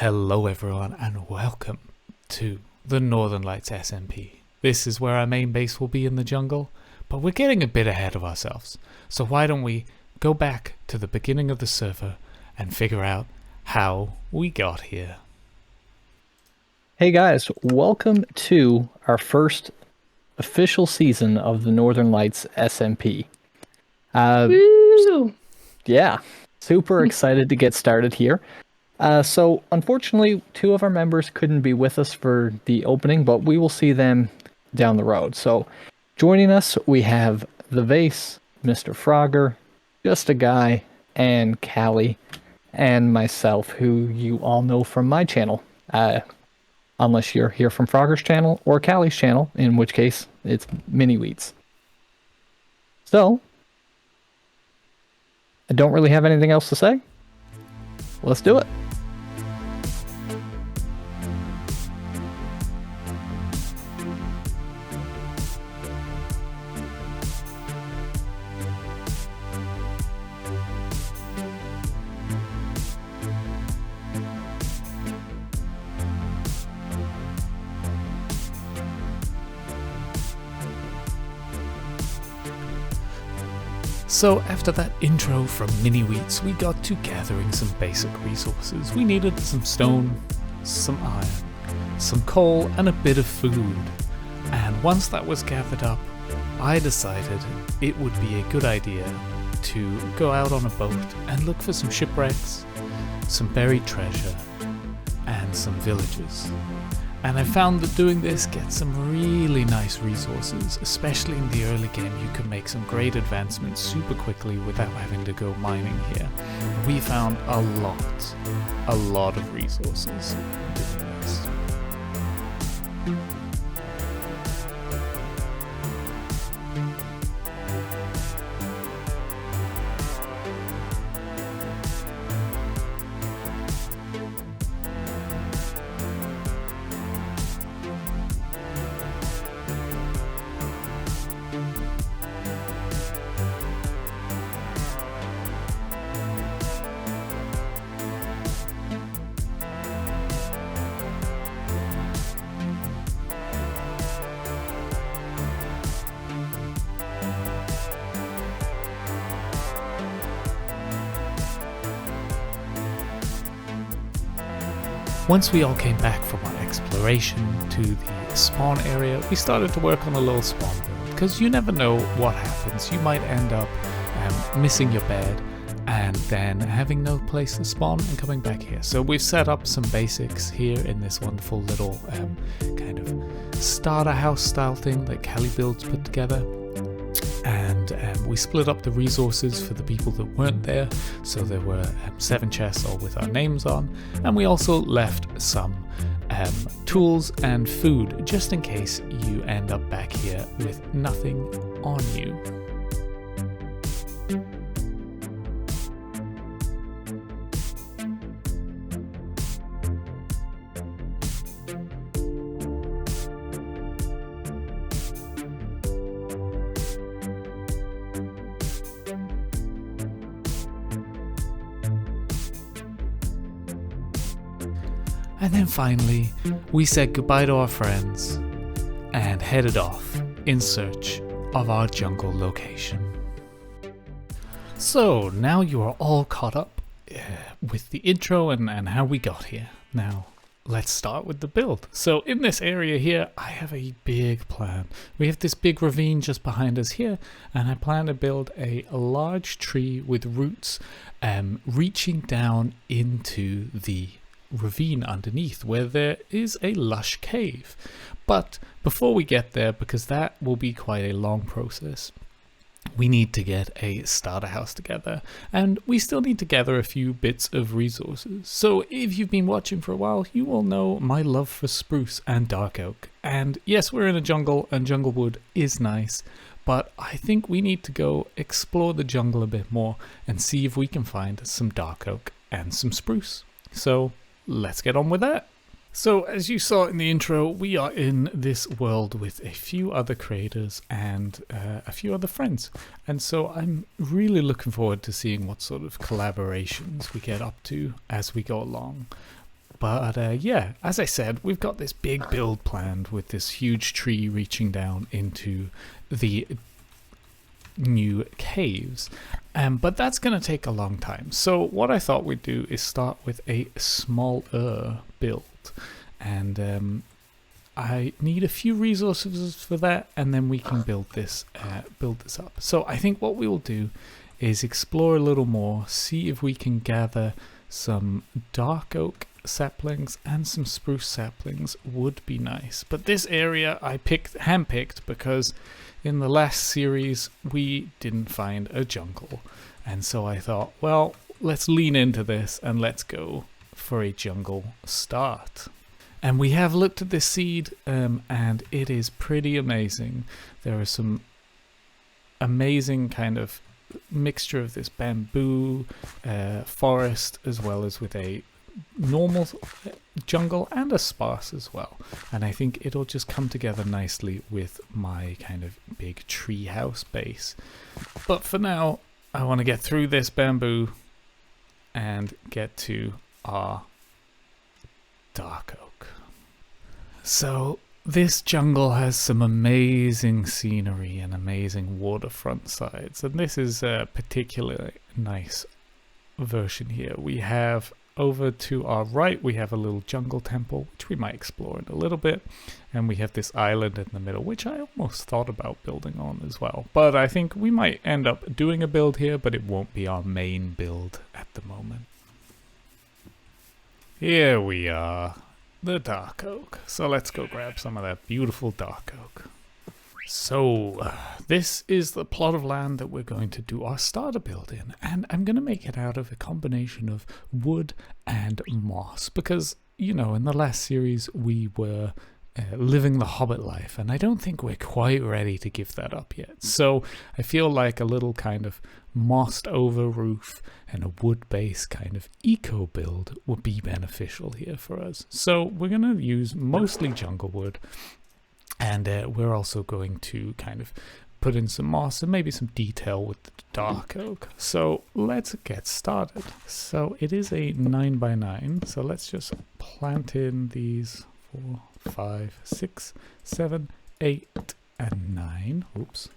Hello everyone and welcome to the Northern Lights SMP. This is where our main base will be in the jungle, but we're getting a bit ahead of ourselves. So why don't we go back to the beginning of the server and figure out how we got here. Hey guys, welcome to our first official season of the Northern Lights SMP. Yeah, super excited to get started here. So unfortunately, two of our members couldn't be with us for the opening, but we will see them down the road. So joining us, we have the Vase, MrFrogger, Just a Guy, and Callie, and myself, who you all know from my channel. Unless you're here from Frogger's channel or Callie's channel, in which case it's Mini Wheats. So, I don't really have anything else to say. Let's do it. So after that intro from Mini Wheats, we got to gathering some basic resources. We needed some stone, some iron, some coal, and a bit of food. And once that was gathered up, I decided it would be a good idea to go out on a boat and look for some shipwrecks, some buried treasure, and some villages. And I found that doing this gets some really nice resources, especially in the early game. You can make some great advancements super quickly without having to go mining here. We found a lot of resources doing this. Once we all came back from our exploration to the spawn area, we started to work on a little spawn build, because you never know what happens. You might end up missing your bed and then having no place to spawn and coming back here. So we've set up some basics here in this wonderful little kind of starter house style thing that Callie Builds put together. And we split up the resources for the people that weren't there, so there were 7 chests all with our names on, and we also left some tools and food just in case you end up back here with nothing on you. And then finally, we said goodbye to our friends and headed off in search of our jungle location. So now you are all caught up with the intro and how we got here. Now let's start with the build. So in this area here, I have a big plan. We have this big ravine just behind us here, and I plan to build a large tree with roots reaching down into the ravine underneath, where there is a lush cave. But before we get there, because that will be quite a long process, we need to get a starter house together, and we still need to gather a few bits of resources. So if you've been watching for a while, you will know my love for spruce and dark oak. And yes, we're in a jungle and jungle wood is nice, but I think we need to go explore the jungle a bit more and see if we can find some dark oak and some spruce. So let's get on with that. So as you saw in the intro, we are in this world with a few other creators and a few other friends. And so I'm really looking forward to seeing what sort of collaborations we get up to as we go along. But yeah, as I said, we've got this big build planned with this huge tree reaching down into the new caves. But that's going to take a long time. So what I thought we'd do is start with a smaller build. And I need a few resources for that, and then we can build this up. So I think what we will do is explore a little more, see if we can gather some dark oak saplings and some spruce saplings would be nice. But this area I handpicked because in the last series we didn't find a jungle, and so I thought, well, let's lean into this and let's go for a jungle start. And we have looked at this seed, and it is pretty amazing. There are some amazing kind of mixture of this bamboo forest, as well as with a normal jungle and a sparse as well. And I think it'll just come together nicely with my kind of big tree house base. But for now, I want to get through this bamboo and get to our dark oak. So this jungle has some amazing scenery and amazing waterfront sides, and this is a particularly nice version here. We have over to our right, we have a little jungle temple, which we might explore in a little bit, and we have this island in the middle, which I almost thought about building on as well. But I think we might end up doing a build here, but it won't be our main build at the moment. Here we are. The dark oak. So let's go grab some of that beautiful dark oak. So this is the plot of land that we're going to do our starter build in, and I'm going to make it out of a combination of wood and moss because, you know, in the last series we were living the hobbit life, and I don't think we're quite ready to give that up yet. So I feel like a little kind of mossed over roof and a wood base kind of eco build would be beneficial here for us. So we're going to use mostly jungle wood, and we're also going to kind of put in some moss and maybe some detail with the dark oak. So let's get started. So it is a 9x9, so let's just plant in these 4, 5, 6, 7, 8, and 9. Oops.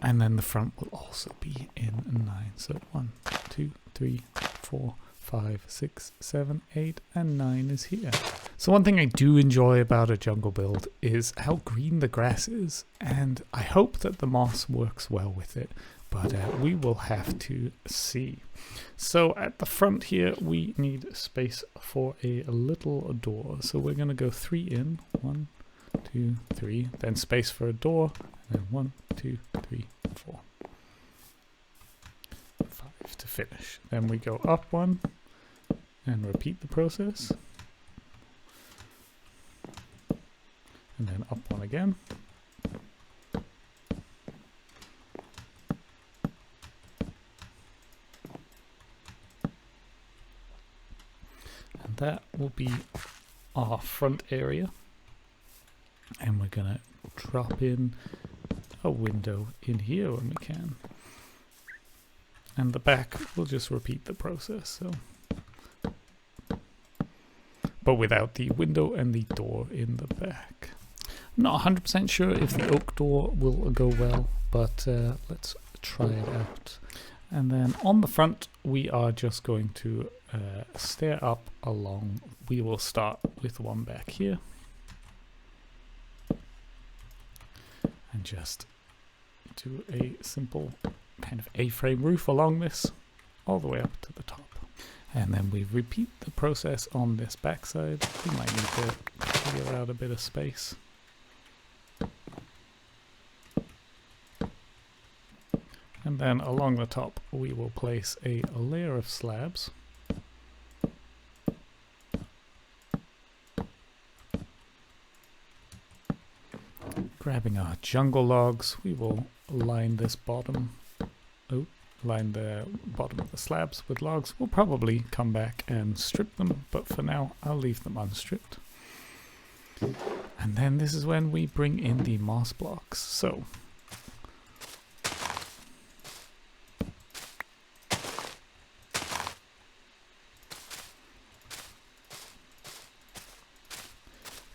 And then the front will also be in 9. So 1, 2, 3, 4, 5, 6, 7, 8, and 9 is here. So one thing I do enjoy about a jungle build is how green the grass is, and I hope that the moss works well with it, but we will have to see. So at the front here we need space for a little door, so we're going to go 3 in, 1, 2, 3, then space for a door, and then 1, 2, 3, 4, 5 to finish. Then we go up 1 and repeat the process, and then up 1 again. And that will be our front area, and we're gonna drop in a window in here when we can, and the back will just repeat the process, so but without the window and the door in the back. I'm not 100% sure if the oak door will go well, but let's try it out. And then on the front we are just going to stair up along. We will start with one back here and just do a simple kind of A-frame roof along this all the way up to the top. And then we repeat the process on this backside. We might need to clear out a bit of space. And then along the top we will place a layer of slabs. Grabbing our jungle logs, we will line this bottom. Line the bottom of the slabs with logs. We'll probably come back and strip them, but for now I'll leave them unstripped. And then this is when we bring in the moss blocks. So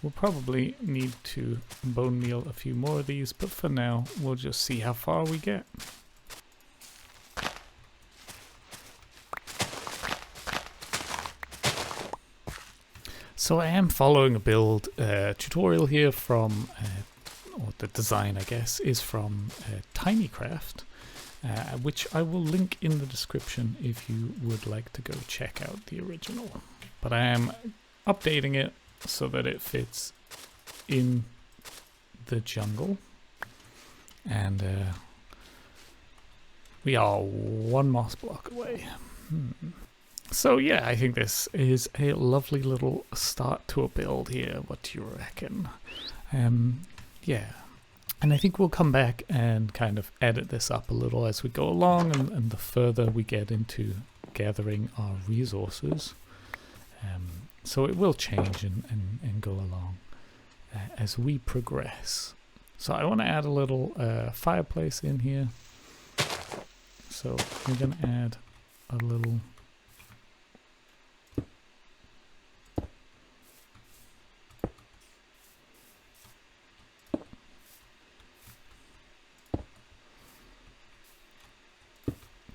We'll probably need to bone meal a few more of these, but for now we'll just see how far we get. So I am following a build tutorial here from, or the design I guess, is from Tinycraft, which I will link in the description if you would like to go check out the original. But I am updating it so that it fits in the jungle. And we are one moss block away. So yeah, I think this is a lovely little start to a build here. What do you reckon? Yeah, and I think we'll come back and kind of edit this up a little as we go along, and the further we get into gathering our resources. So it will change and go along as we progress. So I want to add a little fireplace in here. So we're going to add a little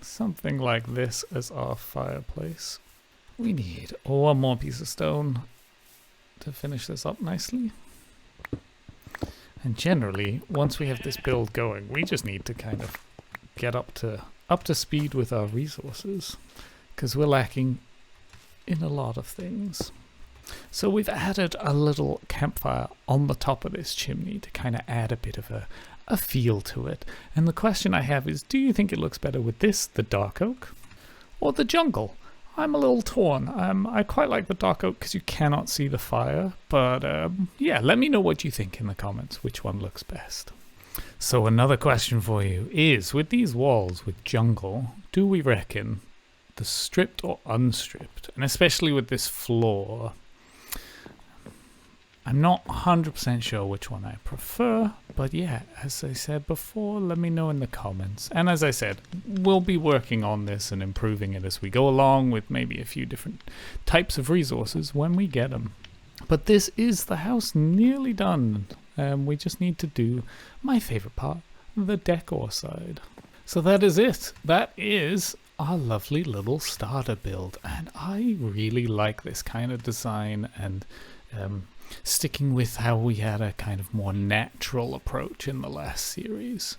something like this as our fireplace. We need one more piece of stone to finish this up nicely. And generally, once we have this build going, we just need to kind of get up to speed with our resources, because we're lacking in a lot of things. So we've added a little campfire on the top of this chimney to kind of add a bit of a feel to it. And the question I have is, do you think it looks better with this, the dark oak, or the jungle? I'm a little torn. I quite like the dark oak because you cannot see the fire, but yeah, let me know what you think in the comments, which one looks best. So another question for you is, with these walls with jungle, do we reckon the stripped or unstripped? And especially with this floor, I'm not 100% sure which one I prefer, but yeah, as I said before, let me know in the comments. And as I said, we'll be working on this and improving it as we go along, with maybe a few different types of resources when we get them. But this is the house nearly done. We just need to do my favorite part, the decor side. So that is it. That is our lovely little starter build. And I really like this kind of design, and sticking with how we had a kind of more natural approach in the last series.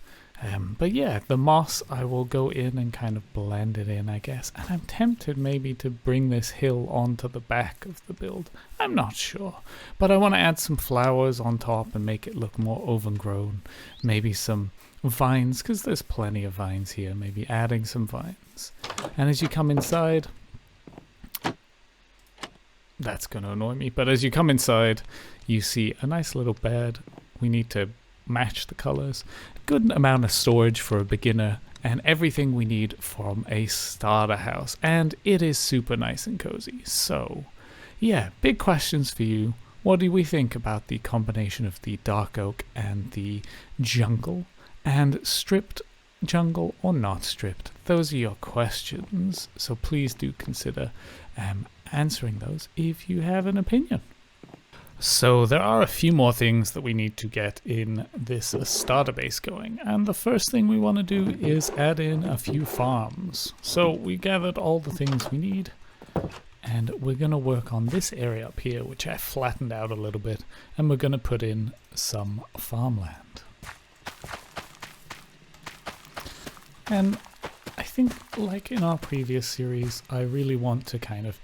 But yeah, the moss, I will go in and kind of blend it in, I guess. And I'm tempted maybe to bring this hill onto the back of the build. I'm not sure. But I want to add some flowers on top and make it look more overgrown. Maybe some vines, because there's plenty of vines here. Maybe adding some vines. And as you come inside, that's going to annoy me, but as you come inside, you see a nice little bed. We need to match the colors. Good amount of storage for a beginner, and everything we need from a starter house. And it is super nice and cozy. So, yeah, big questions for you. What do we think about the combination of the dark oak and the jungle? And stripped jungle or not stripped? Those are your questions. So please do consider answering those if you have an opinion. So there are a few more things that we need to get in this starter base going, and the first thing we want to do is add in a few farms. So we gathered all the things we need, and we're going to work on this area up here, which I flattened out a little bit, and we're going to put in some farmland. And I think, like in our previous series, I really want to kind of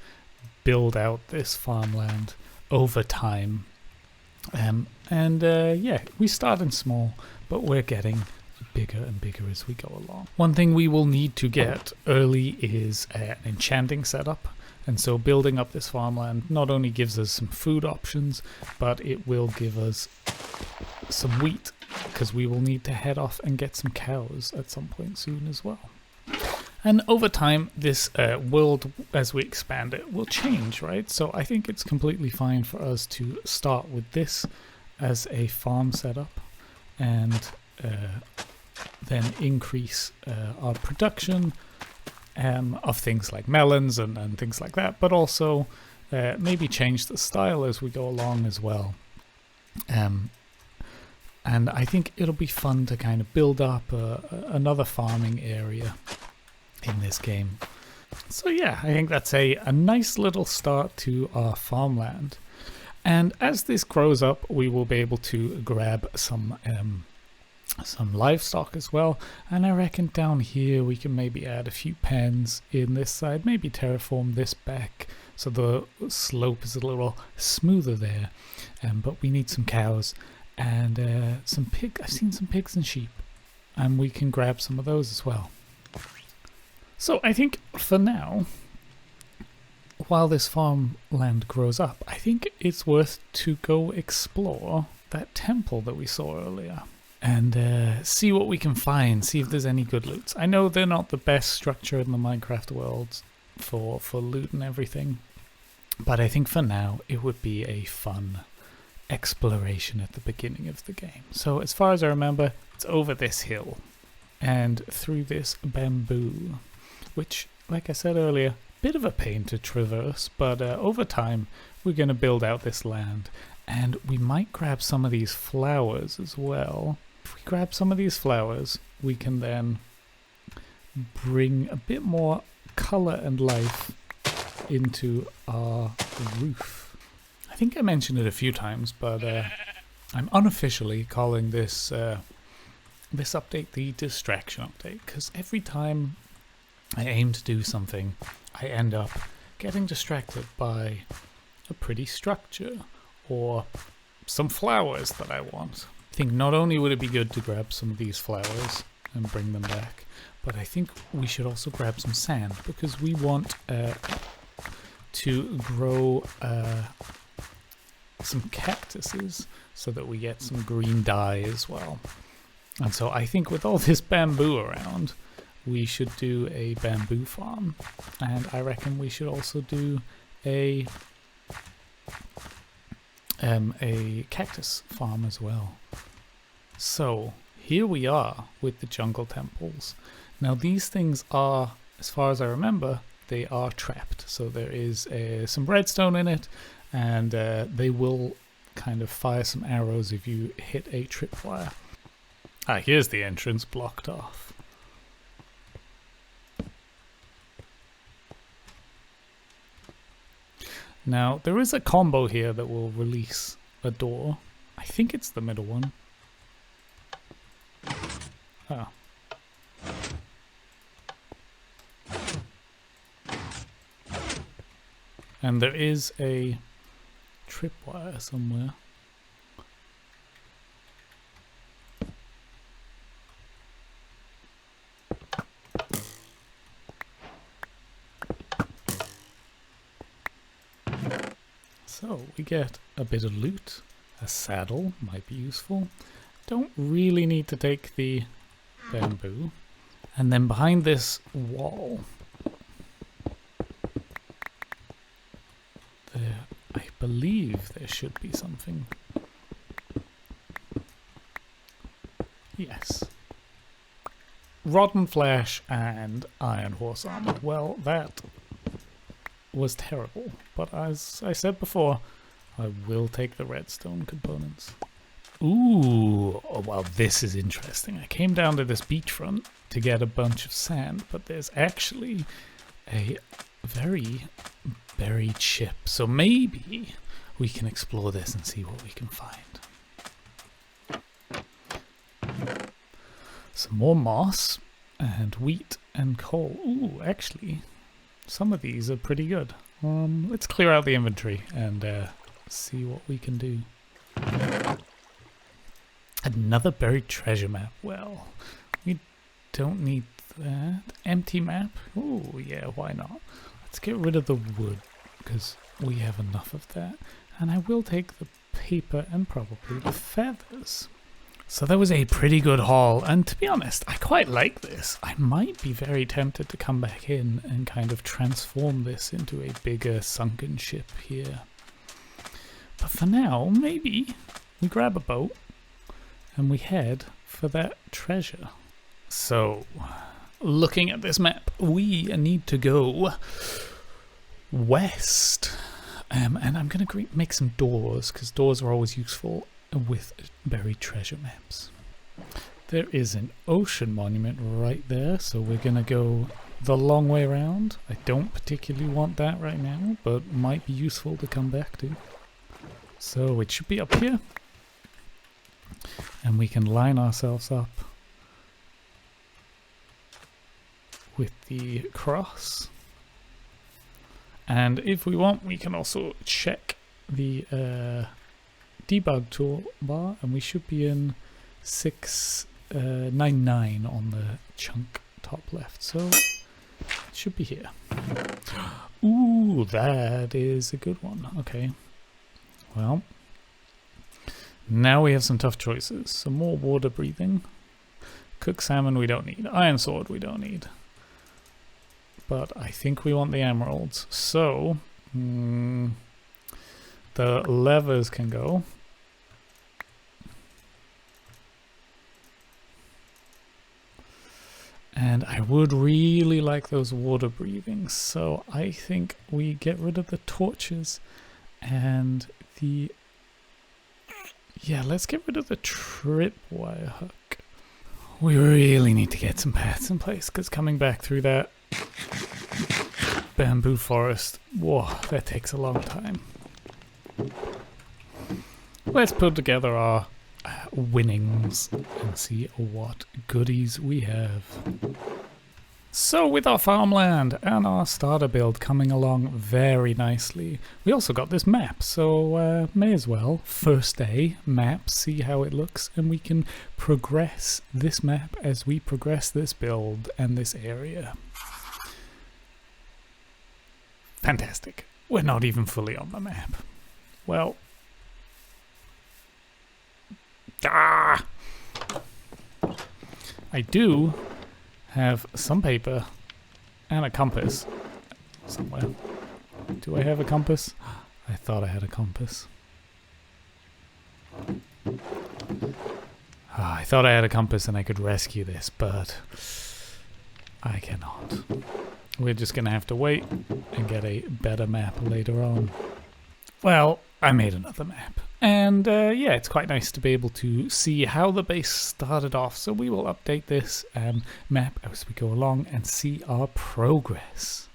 build out this farmland over time. Yeah, we start in small, but we're getting bigger and bigger as we go along. One thing we will need to get early is an enchanting setup. And so building up this farmland not only gives us some food options, but it will give us some wheat, because we will need to head off and get some cows at some point soon as well. And over time, this world, as we expand it, will change, right? So I think it's completely fine for us to start with this as a farm setup, and then increase our production of things like melons and things like that, but also maybe change the style as we go along as well. And I think it'll be fun to kind of build up another farming area in this game. So yeah, I think that's a nice little start to our farmland. And as this grows up, we will be able to grab some livestock as well. And I reckon down here we can maybe add a few pens in this side, maybe terraform this back so the slope is a little smoother there. But we need some cows and some pig. I've seen some pigs and sheep, and we can grab some of those as well. So I think for now, while this farmland grows up, I think it's worth to go explore that temple that we saw earlier and see what we can find, see if there's any good loots. I know they're not the best structure in the Minecraft world for loot and everything, but I think for now it would be a fun exploration at the beginning of the game. So as far as I remember, it's over this hill and through this bamboo, which, like I said earlier, bit of a pain to traverse, but over time we're going to build out this land, and we might grab some of these flowers as well. If we grab some of these flowers, we can then bring a bit more color and life into our roof. I think I mentioned it a few times, but I'm unofficially calling this this update the distraction update, because every time I aim to do something, I end up getting distracted by a pretty structure or some flowers that I want. I think not only would it be good to grab some of these flowers and bring them back, but I think we should also grab some sand, because we want to grow some cactuses so that we get some green dye as well. And so I think with all this bamboo around, we should do a bamboo farm, and I reckon we should also do a cactus farm as well. So here we are with the jungle temples. Now these things are, as far as I remember, they are trapped. So there is some redstone in it, and they will kind of fire some arrows if you hit a tripwire. Ah, here's the entrance blocked off. Now, there is a combo here that will release a door. I think it's the middle one. Oh. And there is a tripwire somewhere. So we get a bit of loot. A saddle might be useful. Don't really need to take the bamboo. And then behind this wall, there, I believe there should be something. Yes. Rotten flesh and iron horse armor. Well, that was terrible, but as I said before, I will take the redstone components. Ooh, oh, well, this is interesting. I came down to this beachfront to get a bunch of sand, but there's actually a very buried ship, so maybe we can explore this and see what we can find. Some more moss and wheat and coal. Ooh, actually, some of these are pretty good. Let's clear out the inventory and see what we can do. Another buried treasure map. Well, we don't need that. Empty map? Oh, yeah, why not? Let's get rid of the wood, because we have enough of that. And I will take the paper and probably the feathers. So that was a pretty good haul, and to be honest, I quite like this. I might be very tempted to come back in and kind of transform this into a bigger sunken ship here. But for now, maybe we grab a boat and we head for that treasure. So, looking at this map, we need to go west. And I'm going to make some doors, because doors are always useful. with buried treasure maps. There is an ocean monument right there, so we're gonna go the long way around. I don't particularly want that right now, but might be useful to come back to. So it should be up here, and we can line ourselves up with the cross. And if we want, we can also check the debug toolbar, and we should be in 699 on the chunk top left, so it should be here. Ooh, that is a good one. Okay, well, now we have some tough choices. Some more water breathing. Cooked salmon we don't need. Iron sword we don't need. But I think we want the emeralds, so the levers can go. And I would really like those water breathings, so I think we get rid of the torches and the... Yeah, let's get rid of the tripwire hook. We really need to get some paths in place, because coming back through that bamboo forest, whoa, that takes a long time. Let's put together our winnings and see what goodies we have. So with our farmland and our starter build coming along very nicely, we also got this map, so may as well first day map, see how it looks, and we can progress this map as we progress this build and this area. Fantastic. We're not even fully on the map. Well, I do have some paper and a compass somewhere. Do I have a compass? I thought I had a compass. I thought I had a compass and I could rescue this, but I cannot. We're just gonna have to wait and get a better map later on. Well, I made another map. And yeah, it's quite nice to be able to see how the base started off. So we will update this map as we go along and see our progress.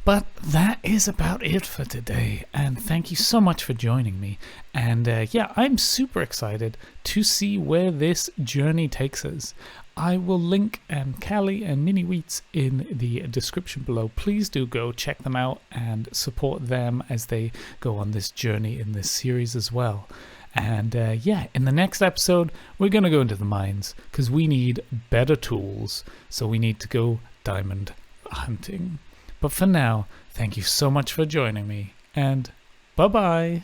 But that is about it for today. And thank you so much for joining me. And yeah, I'm super excited to see where this journey takes us. I will link Callie and Mini Wheats in the description below. Please do go check them out and support them as they go on this journey in this series as well. And yeah, in the next episode, we're going to go into the mines because we need better tools. So we need to go diamond hunting. But for now, thank you so much for joining me, and bye-bye.